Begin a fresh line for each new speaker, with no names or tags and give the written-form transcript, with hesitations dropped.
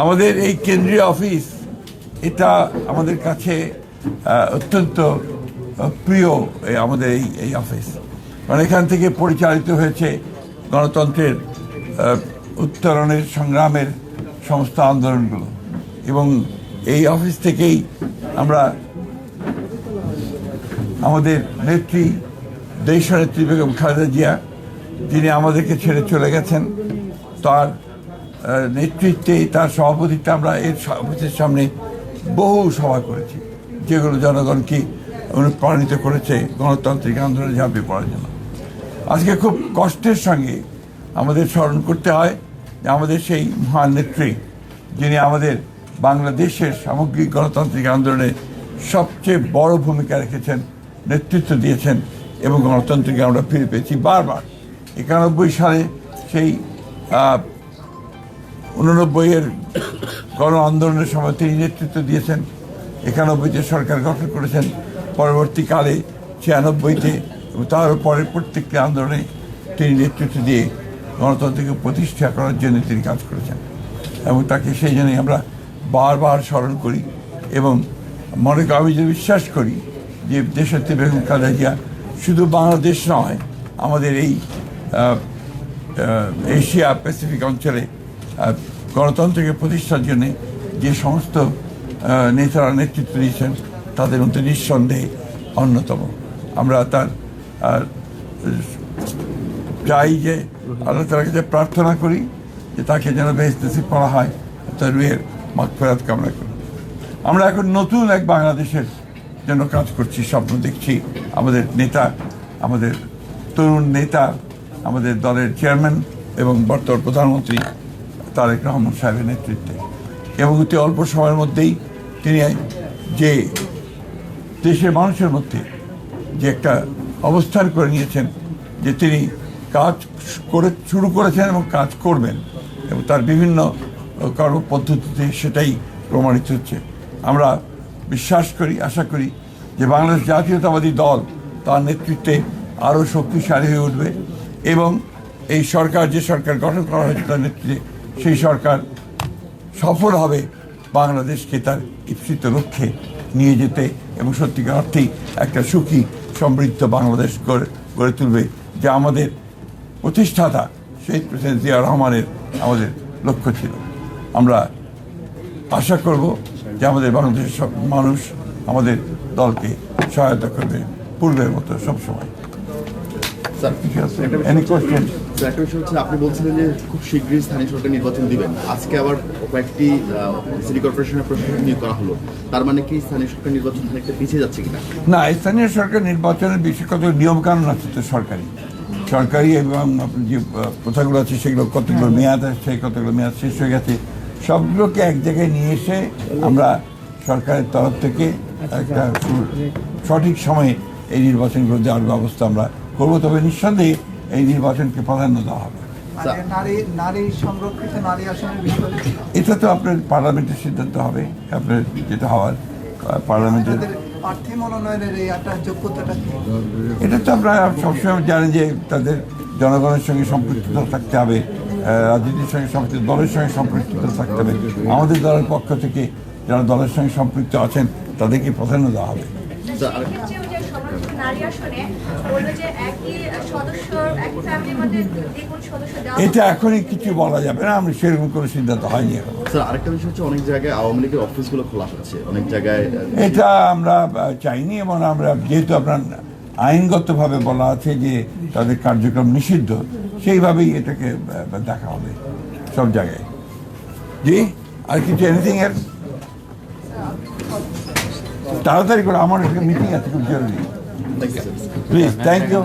আমাদের এই কেন্দ্রীয় অফিস এটা আমাদের কাছে অত্যন্ত প্রিয়। আমাদের এই অফিস, কারণ এখান থেকে পরিচালিত হয়েছে গণতন্ত্রের উত্তরণের সংগ্রামের সমস্ত আন্দোলনগুলো, এবং এই অফিস থেকেই আমরা আমাদের নেত্রী, দেশনেত্রী বেগম খালেদা জিয়া, যিনি আমাদেরকে ছেড়ে চলে গেছেন, তার নেতৃত্বে, তার সভাপতিত্বে আমরা এর অফিসের সামনে বহু সভা করেছি, যেগুলো জনগণকে অনুপ্রাণিত করেছে গণতান্ত্রিক আন্দোলনে ঝাঁপিয়ে পড়ার জন্য। আজকে খুব কষ্টের সঙ্গে আমাদের স্মরণ করতে হয় যে আমাদের সেই মহান নেত্রী, যিনি আমাদের বাংলাদেশের সামগ্রিক গণতান্ত্রিক আন্দোলনে সবচেয়ে বড় ভূমিকা রেখেছেন, নেতৃত্ব দিয়েছেন, এবং গণতন্ত্রকে আমরা ফিরে পেয়েছি বারবার। 91 সালে সেই 89-এর গণ আন্দোলনের সময় তিনি নেতৃত্ব দিয়েছেন, 91-তে সরকার গঠন করেছেন, পরবর্তীকালে 96-তে এবং তারও পরের প্রত্যেকটি আন্দোলনে তিনি নেতৃত্ব দিয়ে গণতন্ত্রকে প্রতিষ্ঠা করার জন্য তিনি কাজ করেছেন, এবং তাকে সেই জন্যই আমরা বারবার স্মরণ করি। এবং আমি যে বিশ্বাস করি যে দেশনেত্রী বেগম খালেদা জিয়া শুধু বাংলাদেশ নয়, আমাদের এই এশিয়া প্যাসিফিক অঞ্চলে গণতন্ত্রকে প্রতিষ্ঠার জন্য যে সমস্ত নেতারা নেতৃত্ব দিয়েছেন, তাদের মধ্যে নিঃসন্দেহে অন্যতম। আমরা তার চাই যে আল্লাহ তাআলার কাছে প্রার্থনা করি যে তাকে যেন বেহেশত নসিব করা হয়, তার রুহের মাগফিরাত কামনা করি। আমরা এখন নতুন এক বাংলাদেশের জন্য কাজ করছি, স্বপ্ন দেখছি। আমাদের নেতা, আমাদের তরুণ নেতা, আমাদের দলের চেয়ারম্যান এবং বর্তমান প্রধানমন্ত্রী তারেক রহমান সাহেবের নেতৃত্বে, এবং অতি অল্প সময়ের মধ্যেই তিনি যে দেশের মানুষের মধ্যে যে একটা অবস্থান করে নিয়েছেন, যে তিনি কাজ শুরু করেছেন এবং কাজ করবেন, এবং তার বিভিন্ন কর্মপদ্ধতিতে সেটাই প্রমাণিত হচ্ছে। আমরা বিশ্বাস করি, আশা করি যে বাংলাদেশ জাতীয়তাবাদী দল তার নেতৃত্বে আরও শক্তিশালী হয়ে উঠবে, এবং এই সরকার, যে সরকার গঠন করা হয়েছে তার নেতৃত্বে, সেই সরকার সফল হবে বাংলাদেশকে তার ইপ্সিত লক্ষ্যে নিয়ে যেতে, এবং সত্যিকার অর্থেই একটা সুখী সমৃদ্ধ বাংলাদেশ গড়ে তুলবে, যা আমাদের প্রতিষ্ঠাতা শহীদ প্রেসিডেন্ট জিয়া রহমানের আমাদের লক্ষ্য ছিল। আমরা আশা করব যে আমাদের বাংলাদেশের সব মানুষ আমাদের দলকে সহায়তা করবে পূর্বের মতো সবসময়।
একটা বিষয় হচ্ছে, আপনি বলছিলেন যে খুব শীঘ্রই স্থানীয় সরকার নির্বাচন দিবেন। আজকে আবার কয়েকটি সিটি কর্পোরেশনের প্রশাসক নিয়োগ করা হলো, তার মানে কি স্থানীয় সরকার নির্বাচন একটা পিছিয়ে যাচ্ছে কিনা?
না, স্থানীয় সরকার নির্বাচনের বিষয়ে কত নিয়মকানুন আছে তো সরকারি এবং যে প্রথাগুলো আছে সেগুলো কতগুলো মেয়াদ আসছে, কতগুলো মেয়াদ শেষ হয়ে গেছে, সবগুলোকে এক জায়গায় নিয়ে এসে আমরা সরকারের তরফ থেকে একটা সঠিক সময়ে এই নির্বাচনগুলো দেওয়ার ব্যবস্থা আমরা করবো। তবে নিঃসন্দেহে এই নির্বাচনকে প্রাধান্য দেওয়া হবে। এটা তো আপনার পার্লামেন্টের সিদ্ধান্ত হবে, আপনার যেটা হওয়ার পার্লামেন্টের। এটা তো আমরা সবসময় জানি যে তাদের জনগণের সঙ্গে সম্পৃক্ততা থাকতে হবে, রাজনীতির সঙ্গে সম্পৃক্ত, দলের সঙ্গে সম্পৃক্ততা থাকতে হবে। আমাদের দলের পক্ষ থেকে যারা দলের সঙ্গে সম্পৃক্ত আছেন তাদেরকে প্রাধান্য দেওয়া হবে। এটা এখনই কিছু বলা যাবে না, আমরা সেরকম কোনো সিদ্ধান্ত হয়নি এখন।
আরেকটা বিষয় হচ্ছে, অনেক জায়গায় আওয়ামী লীগের অফিসগুলো খোলা হচ্ছে, অনেক জায়গায়
এটা আমরা চাইনি, এবং আমরা যেহেতু আপনার আইনগতভাবে বলা আছে যে তাদের কার্যক্রম নিষিদ্ধ, সেইভাবেই এটাকে দেখা হবে সব জায়গায়। জি, আর কিছু এনিথিং এর তাড়াতাড়ি করে, আমার একটা মিটিং আছে খুব জরুরি। Please, thank you.